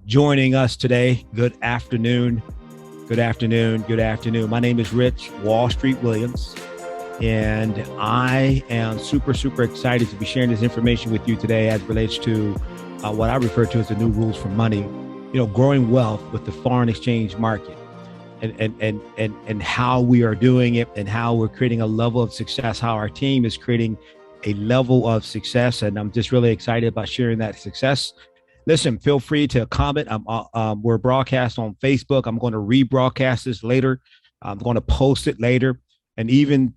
joining us today. Good afternoon. Good afternoon. Good afternoon. My name is Rich Wall Street Williams, and I am super excited to be sharing this information with you today as it relates to what I refer to as the new rules for money, growing wealth with the foreign exchange market and how we are doing it and how we're creating a level of success, how our team is creating a level of success. And I'm just really excited about sharing that success. Listen, feel free to comment. We're broadcast on Facebook. I'm going to rebroadcast this later. I'm going to post it later. And even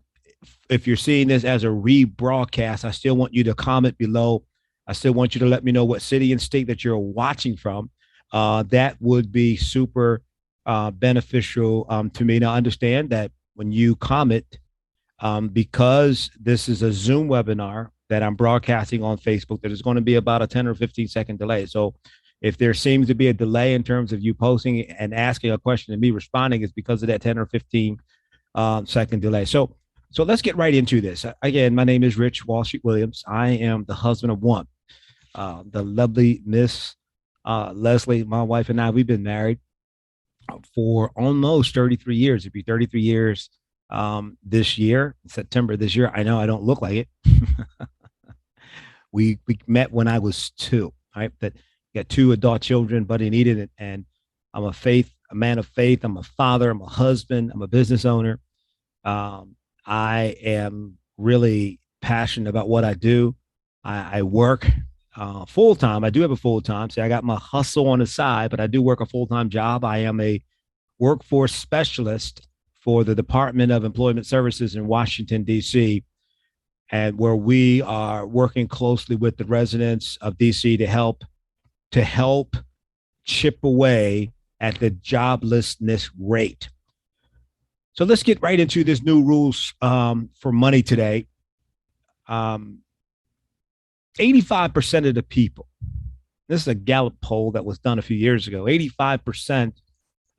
if you're seeing this as a rebroadcast, I still want you to comment below. I still want you to let me know what city and state that you're watching from. That would be super beneficial to me. Now, understand that when you comment, because this is a Zoom webinar that I'm broadcasting on Facebook, that is going to be about a 10 or 15-second delay. So if there seems to be a delay in terms of you posting and asking a question and me responding, it's because of that 10 or 15-second delay. So let's get right into this. Again, my name is Rich Wall Street Williams. I am the husband of one. The lovely Miss Leslie, my wife, and I, we've been married for almost 33 years. It'd be 33 years this year, September this year. I know I don't look like it. We met when I was 2, right? That got 2 adult children, Buddy needed it. And I'm a man of faith. I'm a father. I'm a husband. I'm a business owner. I am really passionate about what I do. I work full time. I do have a full time. So I got my hustle on the side, but I do work a full time job. I am a workforce specialist for the Department of Employment Services in Washington, D.C., and where we are working closely with the residents of D.C. to help chip away at the joblessness rate. So let's get right into this new rules for money today. 85% of the people, this is a Gallup poll that was done a few years ago, 85%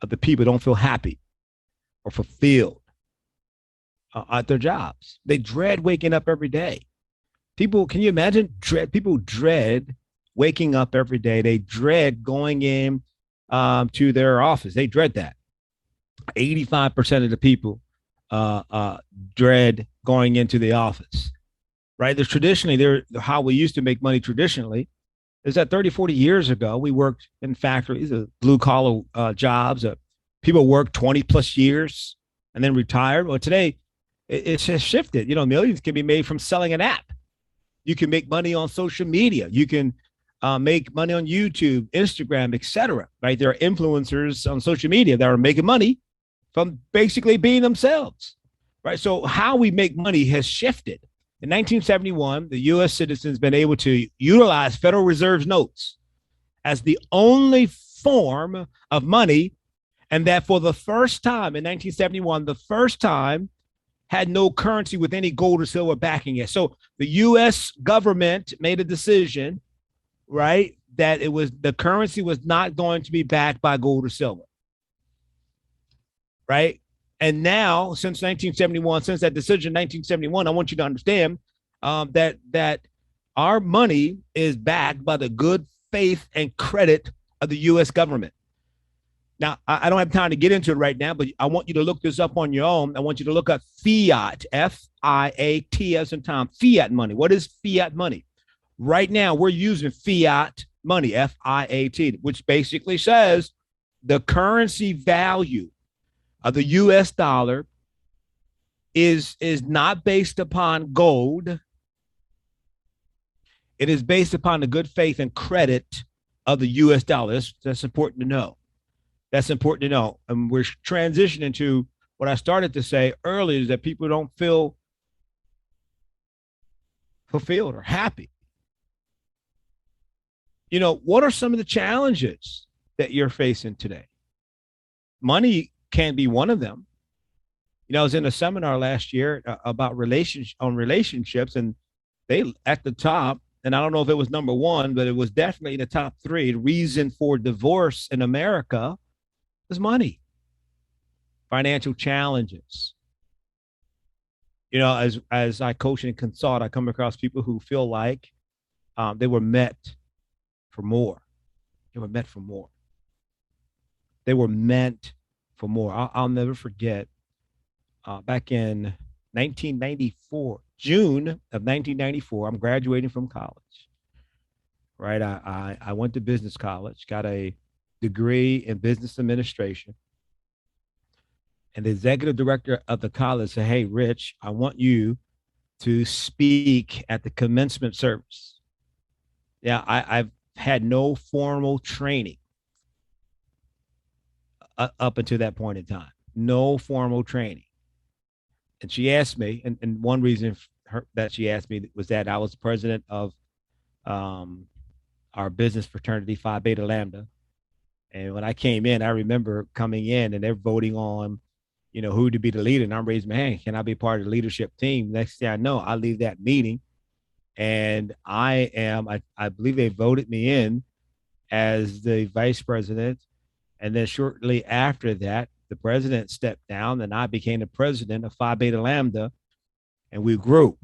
of the people don't feel happy or fulfilled at their jobs. They dread waking up every day. People, can you imagine? People dread waking up every day. They dread going in to their office. They dread that. 85% of the people dread going into the office, right? There's traditionally, how we used to make money traditionally is that 30, 40 years ago, we worked in factories, blue collar jobs. People worked 20 plus years and then retired. Well, today, it's just shifted. Millions can be made from selling an app. You can make money on social media. You can make money on YouTube, Instagram, etc. Right? There are influencers on social media that are making money from basically being themselves. Right? So how we make money has shifted. In 1971, the U.S. citizens been able to utilize Federal Reserve notes as the only form of money, and that for the first time in 1971, the first time had no currency with any gold or silver backing it. So the U.S. government made a decision, right, that the currency was not going to be backed by gold or silver, right? And now, since 1971, since that decision, 1971, I want you to understand that our money is backed by the good faith and credit of the U.S. government. Now, I don't have time to get into it right now, but I want you to look this up on your own. I want you to look up fiat, F-I-A-T as in Tom, fiat money. What is fiat money? Right now, we're using fiat money, F-I-A-T, which basically says the currency value of the U.S. dollar is not based upon gold. It is based upon the good faith and credit of the U.S. dollar. That's important to know. That's important to know. And we're transitioning to what I started to say earlier, is that people don't feel fulfilled or happy. What are some of the challenges that you're facing today? Money can be one of them. I was in a seminar last year about relationships, and they at the top, and I don't know if it was number 1, but it was definitely in the top 3. The reason for divorce in America is money, financial challenges. As I coach and consult, I come across people who feel like they were met for more. They were meant for more. They were meant for more. I'll never forget back in 1994, June of 1994, I'm graduating from college, right? I went to business college, got a degree in business administration. And the executive director of the college said, "Hey, Rich, I want you to speak at the commencement service." Yeah, I've had no formal training up until that point in time, no formal training. And she asked me, and one reason that she asked me was that I was president of um, our business fraternity, Phi Beta Lambda. And when I came in, I remember coming in and they're voting on, who to be the leader. And I'm raising my hand. Can I be part of the leadership team? Next thing I know, I leave that meeting and I believe they voted me in as the vice president. And then shortly after that, the president stepped down and I became the president of Phi Beta Lambda and we grew.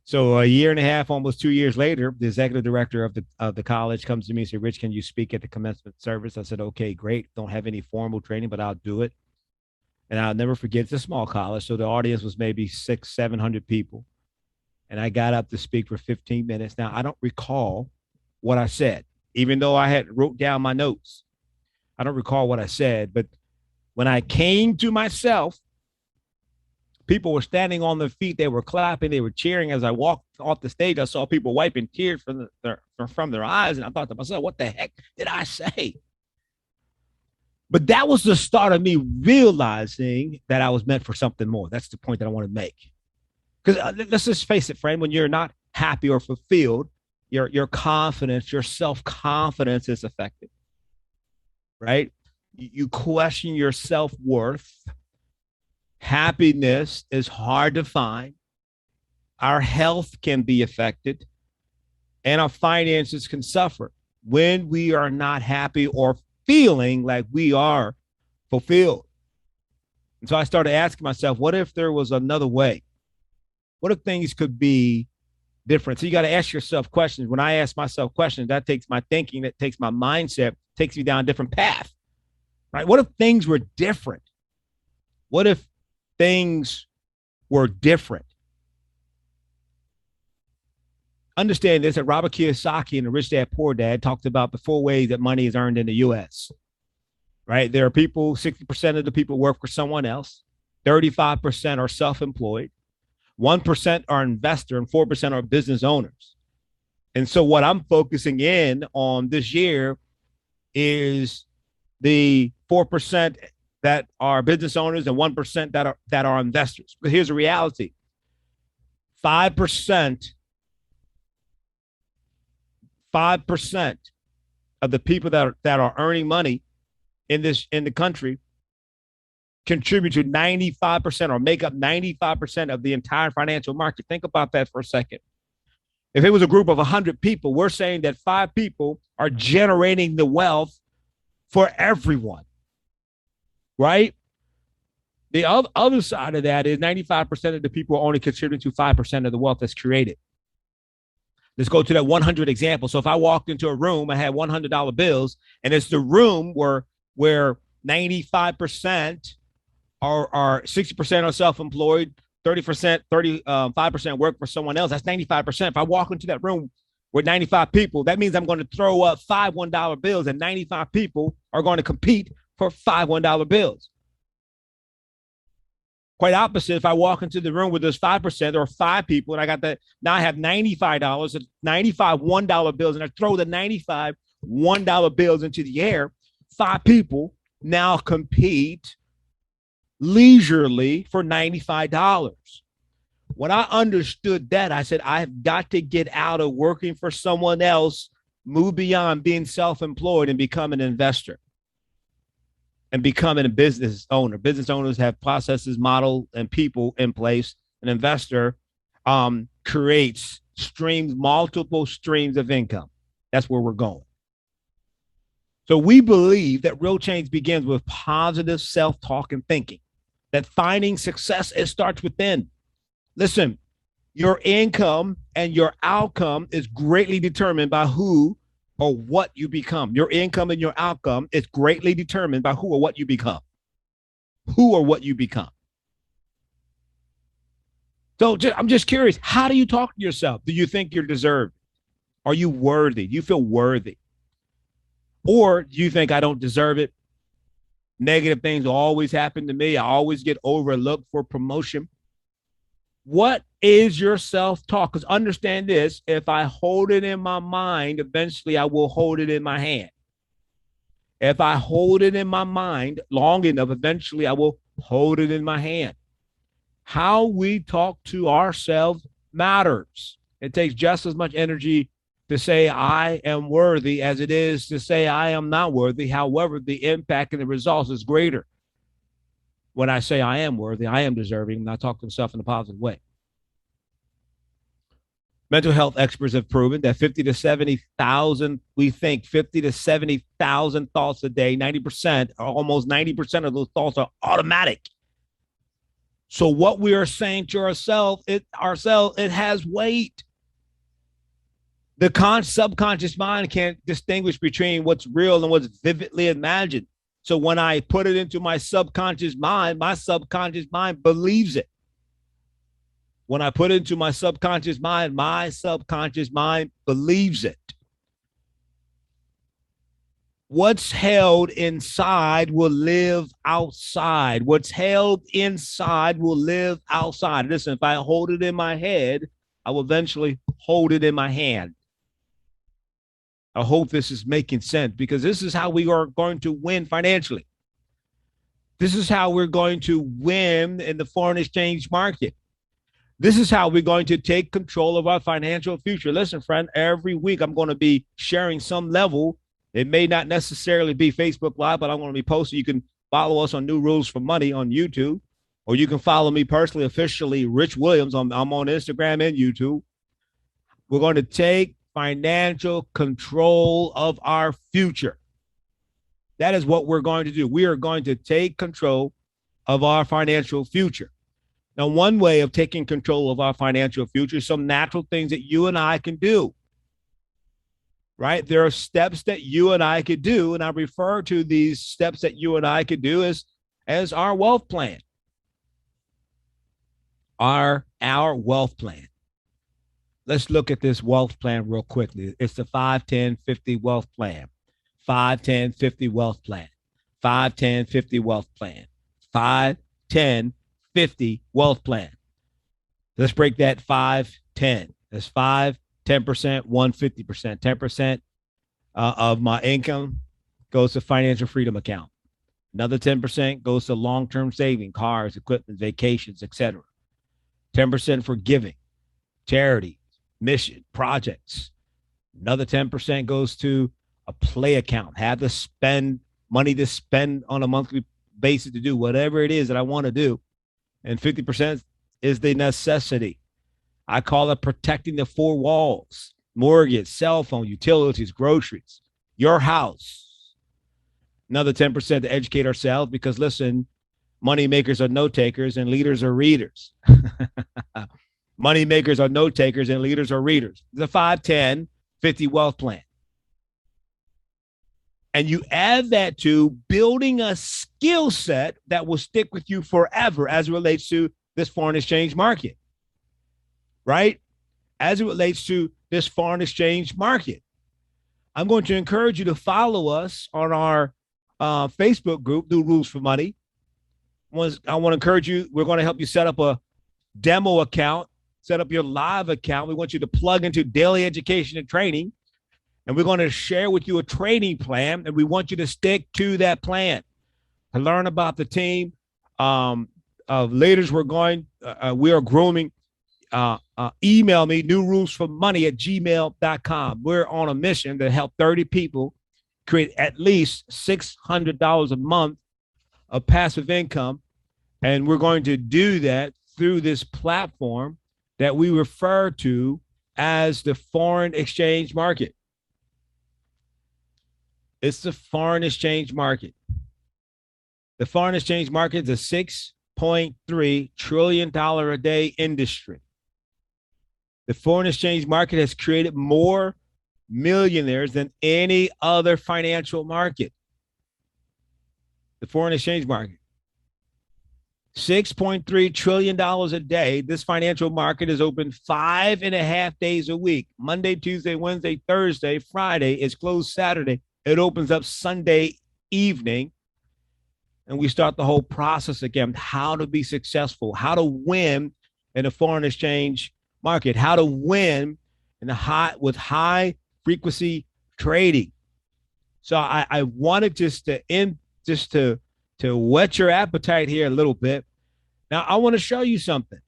So a year and a half, almost 2 years later, the executive director of the college comes to me and said, "Rich, can you speak at the commencement service?" I said, "Okay, great. Don't have any formal training, but I'll do it." And I'll never forget, it's a small college. So the audience was maybe 700 people. And I got up to speak for 15 minutes. Now, I don't recall what I said, even though I had wrote down my notes. I don't recall what I said, but when I came to myself, people were standing on their feet. They were clapping. They were cheering. As I walked off the stage, I saw people wiping tears from their eyes. And I thought to myself, what the heck did I say? But that was the start of me realizing that I was meant for something more. That's the point that I want to make. Because let's just face it, friend, when you're not happy or fulfilled, your confidence, your self-confidence is affected, right? You question your self-worth. Happiness is hard to find. Our health can be affected, and our finances can suffer when we are not happy or feeling like we are fulfilled. And so I started asking myself, what if there was another way? What if things could be different? So you got to ask yourself questions. When I ask myself questions, that takes my thinking, that takes my mindset, takes me down a different path, right? What if things were different? What if things were different? Understand this, that Robert Kiyosaki in the Rich Dad Poor Dad talked about the 4 ways that money is earned in the U.S., right? There are people, 60% of the people work for someone else. 35% are self-employed. 1% are investor and 4% are business owners. And so what I'm focusing in on this year is the 4% that are business owners and 1% that are investors. But here's the reality. 5% of the people that are earning money in the country contribute to 95% or make up 95% of the entire financial market. Think about that for a second. If it was a group of 100 people, we're saying that 5 people are generating the wealth for everyone, right? The other side of that is 95% of the people are only contributing to 5% of the wealth that's created. Let's go to that 100 example. So if I walked into a room, I had $100 bills, and it's the room where 95% are 60% are self-employed, 5% work for someone else. That's 95%. If I walk into that room with 95 people, that means I'm going to throw up 5 $1 bills, and 95 people are going to compete for 5 $1 bills. Quite opposite, if I walk into the room with those 5% or 5 people, and I got that, now I have $95, 95 $1 bills, and I throw the 95 $1 bills into the air, 5 people now compete leisurely for $95. When I understood that, I said, I've got to get out of working for someone else, move beyond being self-employed and become an investor and becoming a business owner. Business owners have processes, model, and people in place. An investor creates multiple streams of income. That's where we're going. So we believe that real change begins with positive self-talk and thinking, that finding success, it starts within. Listen, your income and your outcome is greatly determined by who or what you become. Your income and your outcome is greatly determined by who or what you become. Who or what you become. So I'm just curious, how do you talk to yourself? Do you think you're deserved? Are you worthy? Do you feel worthy? Or do you think I don't deserve it? Negative things always happen to me. I always get overlooked for promotion. What is your self-talk? Because understand this, if I hold it in my mind, eventually I will hold it in my hand. If I hold it in my mind long enough, eventually I will hold it in my hand. How we talk to ourselves matters. It takes just as much energy to say I am worthy as it is to say I am not worthy. However, the impact and the results is greater when I say I am worthy, I am deserving, and I talk to myself in a positive way. Mental health experts have proven that 50 to 70,000, we think 50 to 70,000 thoughts a day, 90%, or almost 90% of those thoughts are automatic. So what we are saying to ourselves, it has weight. The subconscious mind can't distinguish between what's real and what's vividly imagined. So when I put it into my subconscious mind believes it. When I put it into my subconscious mind believes it. What's held inside will live outside. What's held inside will live outside. Listen, if I hold it in my head, I will eventually hold it in my hand. I hope this is making sense, because this is how we are going to win financially. This is how we're going to win in the foreign exchange market. This is how we're going to take control of our financial future. Listen, friend, every week I'm going to be sharing some level. It may not necessarily be Facebook Live, but I'm going to be posting. You can follow us on New Rules for Money on YouTube, or you can follow me personally, officially, Rich Williams. I'm on Instagram and YouTube. We're going to take financial control of our future. That is what we're going to do. We are going to take control of our financial future. Now, one way of taking control of our financial future is some natural things that you and I can do, right? There are steps that you and I could do, and I refer to these steps that you and I could do as our wealth plan. Our wealth plan. Let's look at this wealth plan real quickly. It's the 5, 10, 50 wealth plan. 5, 10, 50 wealth plan. 5, 10, 50 wealth plan. 5, 10, 50 wealth plan. Let's break that 5, 10. That's 5, 10%, 50%. 10% of my income goes to financial freedom account. Another 10% goes to long-term saving, cars, equipment, vacations, etc. 10% for giving, charity, mission, projects. Another 10% goes to a play account. Have to spend money to spend on a monthly basis to do whatever it is that I want to do. And 50% is the necessity. I call it protecting the 4 walls: mortgage, cell phone, utilities, groceries, your house. Another 10% to educate ourselves, because listen, money makers are note takers and leaders are readers. Money makers are note takers and leaders are readers. The 5, 10, 50 wealth plan. And you add that to building a skill set that will stick with you forever as it relates to this foreign exchange market, right? As it relates to this foreign exchange market. I'm going to encourage you to follow us on our Facebook group, New Rules for Money. I want to encourage you. We're going to help you set up a demo account, set up your live account. We want you to plug into daily education and training. And we're going to share with you a training plan, and we want you to stick to that plan. To learn about the team of leaders we are grooming, email me, newrulesformoney@gmail.com. We're on a mission to help 30 people create at least $600 a month of passive income. And we're going to do that through this platform that we refer to as the foreign exchange market. It's the foreign exchange market. The foreign exchange market is a $6.3 trillion a day industry. The foreign exchange market has created more millionaires than any other financial market, the foreign exchange market. $6.3 trillion a day. This financial market is open 5.5 days a week. Monday, Tuesday, Wednesday, Thursday, Friday. It's closed Saturday. It opens up Sunday evening. And we start the whole process again. How to be successful, how to win in the foreign exchange market, how to win in the high frequency trading. So I wanted to whet your appetite here a little bit. Now, I want to show you something.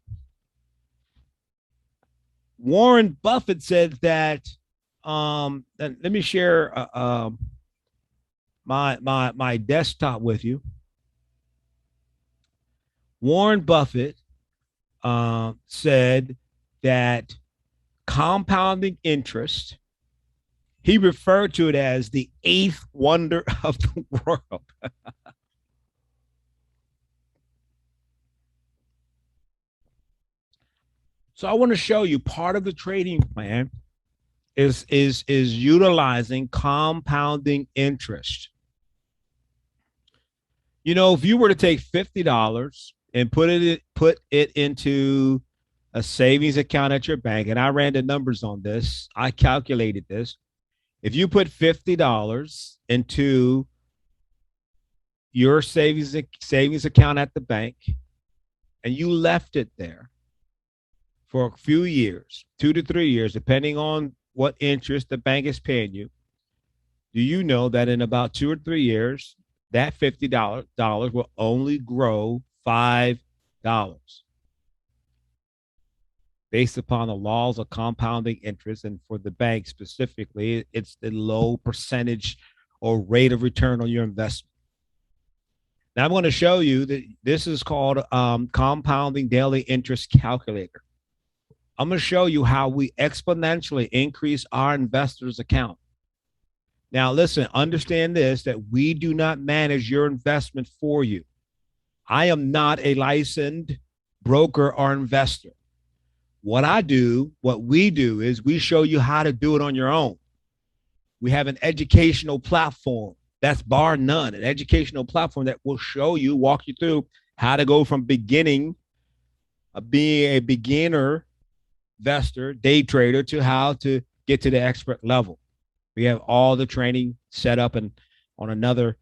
Warren Buffett said that, let me share my desktop with you. Warren Buffett said that compounding interest, he referred to it as the eighth wonder of the world. So I want to show you part of the trading plan is utilizing compounding interest. You know, if you were to take $50 and put it into a savings account at your bank, and I ran the numbers on this, I calculated this. If you put $50 into your savings account at the bank and you left it there for a few years, 2 to 3 years, depending on what interest the bank is paying you, do you know that in about 2 or 3 years, that $50 will only grow $5 based upon the laws of compounding interest? And for the bank specifically, it's the low percentage or rate of return on your investment. Now I'm going to show you that this is called compounding daily interest calculator. I'm going to show you how we exponentially increase our investors' account. Now, listen, understand this, that we do not manage your investment for you. I am not a licensed broker or investor. What we do is we show you how to do it on your own. We have an educational platform. That's bar none, an educational platform that will show you, walk you through how to go from beginning of being a beginner investor, day trader, to how to get to the expert level. We have all the training set up, and on another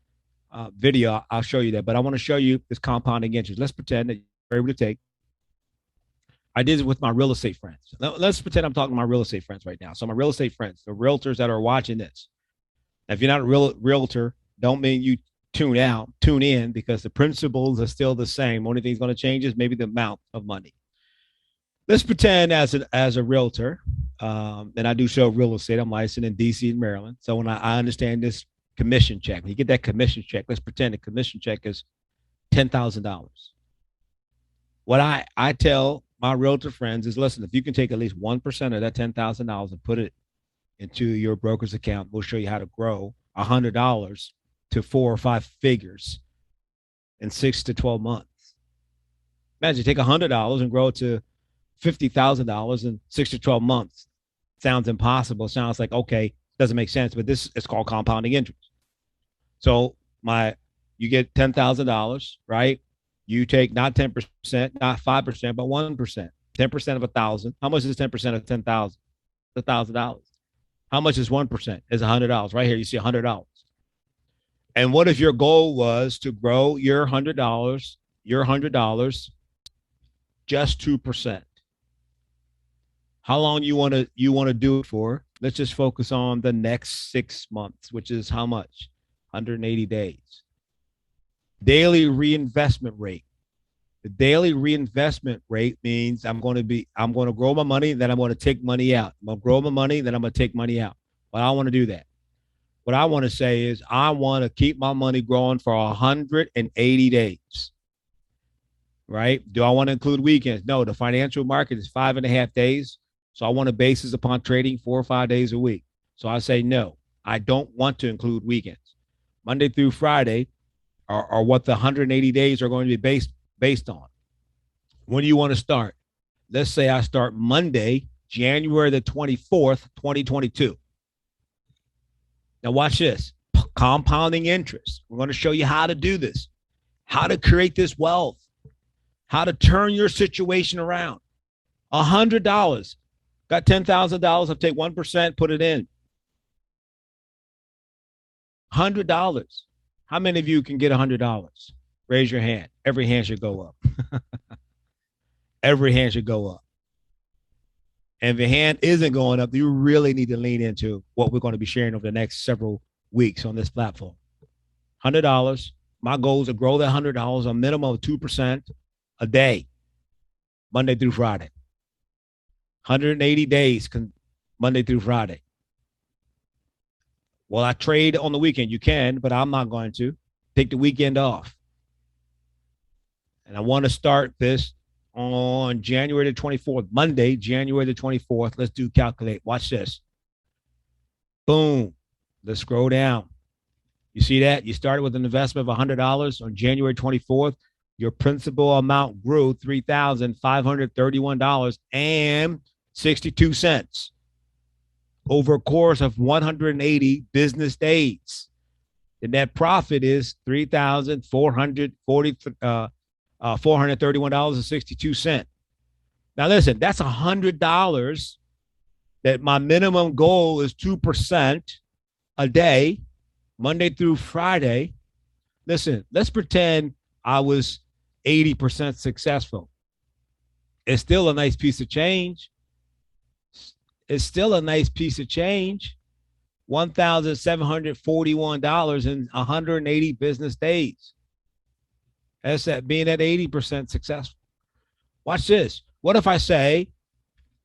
video, I'll show you that. But I want to show you this compounding interest. Let's pretend that you're able to take. I did it with my real estate friends. Let's pretend I'm talking to my real estate friends right now. So my real estate friends, the realtors that are watching this. If you're not a realtor, don't mean you tune in, because the principles are still the same. Only thing that's going to change is maybe the amount of money. Let's pretend as a realtor, and I do show real estate. I'm licensed in DC and Maryland. So when I understand this commission check, when you get that commission check, let's pretend the commission check is $10,000. What I tell my realtor friends is, listen, if you can take at least 1% of that $10,000 and put it into your broker's account, we'll show you how to grow $100 to 4 or 5 figures in 6 to 12 months. Imagine you take $100 and grow it to $50,000 in 6 to 12 months. Sounds impossible. Sounds like, okay, doesn't make sense, but this is called compounding interest. So you get $10,000, right? You take not 10%, not 5%, but 1%. 10% of 1,000. How much is 10% of 10,000? $1,000. How much is 1%? Is $100. Right here, you see $100. And what if your goal was to grow your $100, just 2%? How long you want to do it for? Let's just focus on the next 6 months, which is how much? 180 days. Daily reinvestment rate. The daily reinvestment rate means I'm going to grow my money, then I'm going to take money out. I'm going to grow my money, then I'm going to take money out. But I want to do that. What I want to say is I want to keep my money growing for 180 days. Right? Do I want to include weekends? No, the financial market is 5.5 days. So I want to base this upon trading 4 or 5 days a week. So I say, no, I don't want to include weekends. Monday through Friday are what the 180 days are going to be based on. When do you want to start? Let's say I start Monday, January the 24th, 2022. Now watch this. Compounding interest. We're going to show you how to do this, how to create this wealth, how to turn your situation around. $100. Got $10,000. I'll take 1%, put it in. $100. How many of you can get $100? Raise your hand. Every hand should go up. Every hand should go up. And if your hand isn't going up, you really need to lean into what we're going to be sharing over the next several weeks on this platform. $100. My goal is to grow that $100 a minimum of 2% a day, Monday through Friday. 180 days, Monday through Friday. Well, I trade on the weekend. You can, but I'm not going to. Take the weekend off. And I want to start this on January the 24th, Monday, January the 24th. Let's do calculate. Watch this. Boom. Let's scroll down. You see that? You started with an investment of $100 on January 24th. Your principal amount grew $3,531.62 over a course of 180 business days. The net profit is $431.62. Now listen, that's $100 that my minimum goal is 2% a day, Monday through Friday. Listen, let's pretend I was 80% successful. It's still a nice piece of change. It's still a nice piece of change. $1,741 in 180 business days. That's that being at 80% successful. Watch this. What if I say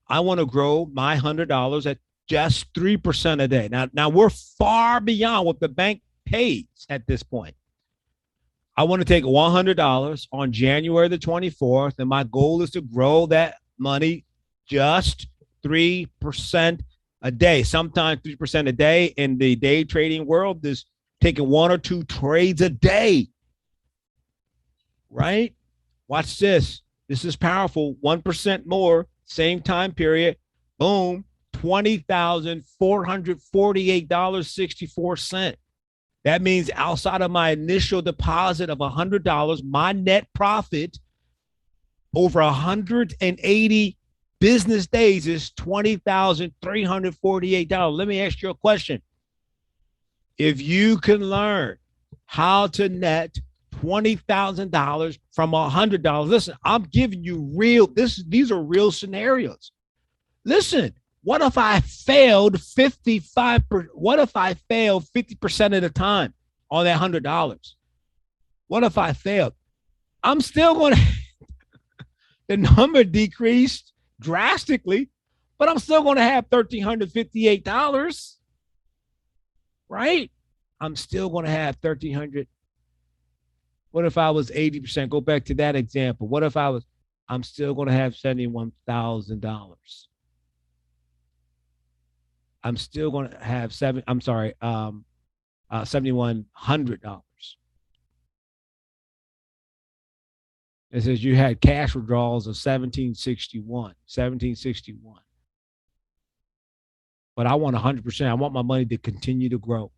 I want to grow my $100 at just 3% a day? Now we're far beyond what the bank pays at this point. I want to take $100 on January the 24th, and my goal is to grow that money just 3% a day. Sometimes 3% a day in the day trading world is taking 1 or 2 trades a day. Right? Watch this. This is powerful. 1% more, same time period. Boom. $20,448.64. That means outside of my initial deposit of $100, my net profit over 180 business days is $20,348. Let me ask you a question. If you can learn how to net $20,000 from $100, listen, I'm giving you these are real scenarios. Listen, what if I failed 55%? What if I failed 50% of the time on that $100? What if I failed? I'm still going to, the number decreased drastically, but I'm still going to have $1,358, right? I'm still going to have $1,300. What if I was 80%? Go back to that example. What if I'm still going to have $71,000. I'm still going to have $7,100. It says you had cash withdrawals of 1761. But I want 100%. I want my money to continue to grow.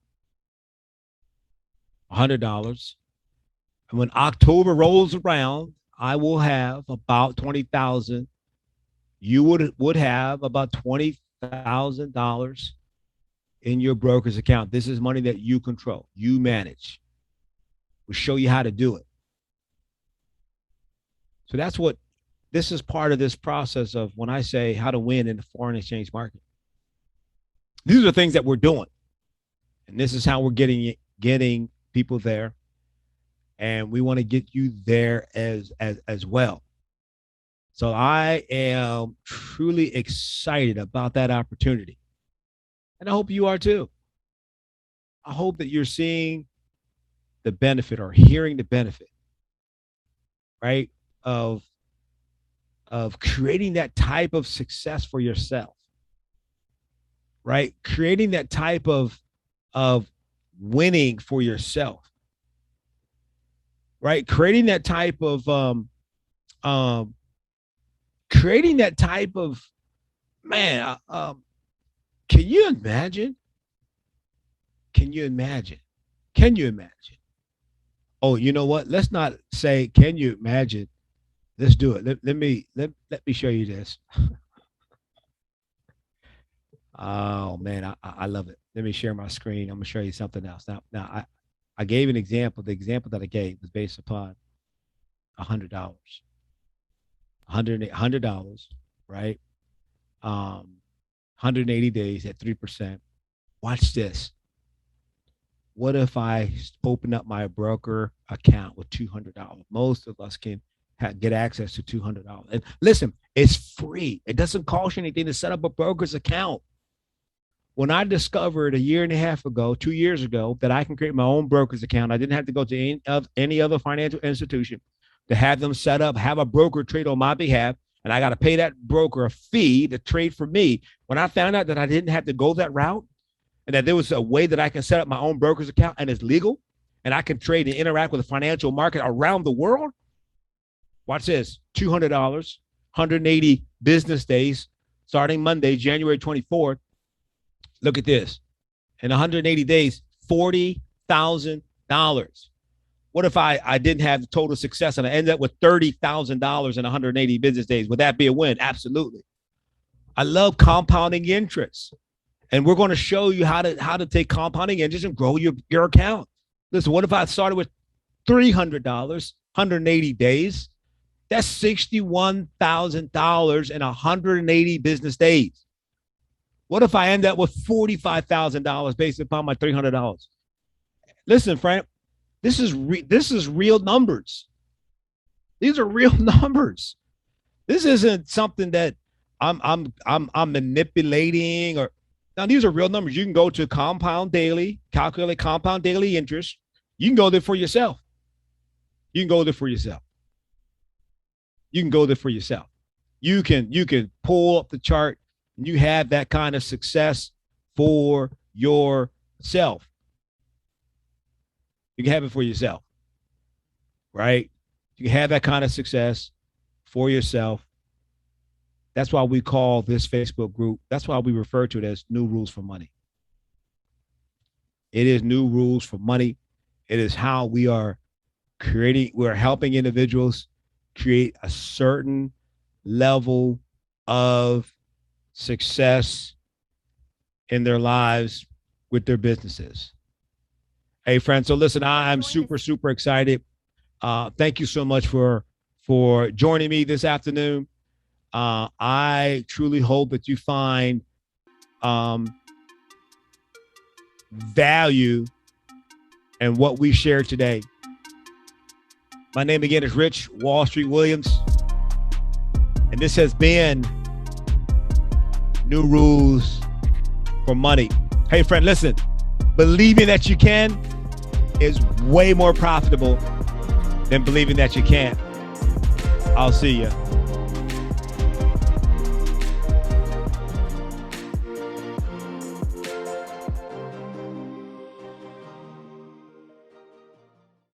$100. And when October rolls around, I will have about 20,000. You would have about $20,000 in your broker's account. This is money that you control, you manage. We'll show you how to do it. So this is part of this process of when I say how to win in the foreign exchange market. These are things that we're doing. And this is how we're getting people there. And we want to get you there as well. So I am truly excited about that opportunity. And I hope you are too. I hope that you're seeing the benefit or hearing the benefit, right, of creating that type of success for yourself, right? Creating that type of winning for yourself. Right, creating that type of man. Can you imagine Can you imagine? Can you imagine? Oh, you know what? Let's not say, can you imagine? Let's do it. Let me show you this. Oh man, I love it. Let me share my screen. I'm gonna show you something else. I gave an example. The example that I gave was based upon $100, $100, right? 180 days at 3%. Watch this. What if I open up my broker account with $200? Most of us can get access to $200. And listen, it's free. It doesn't cost you anything to set up a broker's account. When I discovered a year and a half ago, 2 years ago, that I can create my own broker's account, I didn't have to go to any other financial institution to have them set up, have a broker trade on my behalf, and I got to pay that broker a fee to trade for me. When I found out that I didn't have to go that route and that there was a way that I can set up my own broker's account and it's legal and I can trade and interact with the financial market around the world, watch this, $200, 180 business days, starting Monday, January 24th. Look at this. In 180 days, $40,000. What if I didn't have the total success and I ended up with $30,000 in 180 business days? Would that be a win? Absolutely. I love compounding interest. And we're going to show you how to take compounding interest and grow your account. Listen, what if I started with $300, 180 days? That's $61,000 in 180 business days. What if I end up with $45,000 based upon my $300? Listen, Frank, this is real numbers. These are real numbers. This isn't something that I'm manipulating or. Now, these are real numbers. You can go to Compound Daily, calculate compound daily interest. You can go there for yourself. You can go there for yourself. You can go there for yourself. You can pull up the chart and you have that kind of success for yourself. You can have it for yourself, right? You can have that kind of success for yourself. That's why we call this Facebook group, that's why we refer to it as New Rules for Money. It is New Rules for Money. It is how we are helping individuals create a certain level of success in their lives with their businesses. Hey, friends, so listen, I'm super, super excited. Thank you so much for joining me this afternoon. I truly hope that you find value in what we shared today. My name again is Rich Wall Street Williams, and this has been New Rules for Money. Hey, friend, listen, believing that you can is way more profitable than believing that you can't. I'll see you.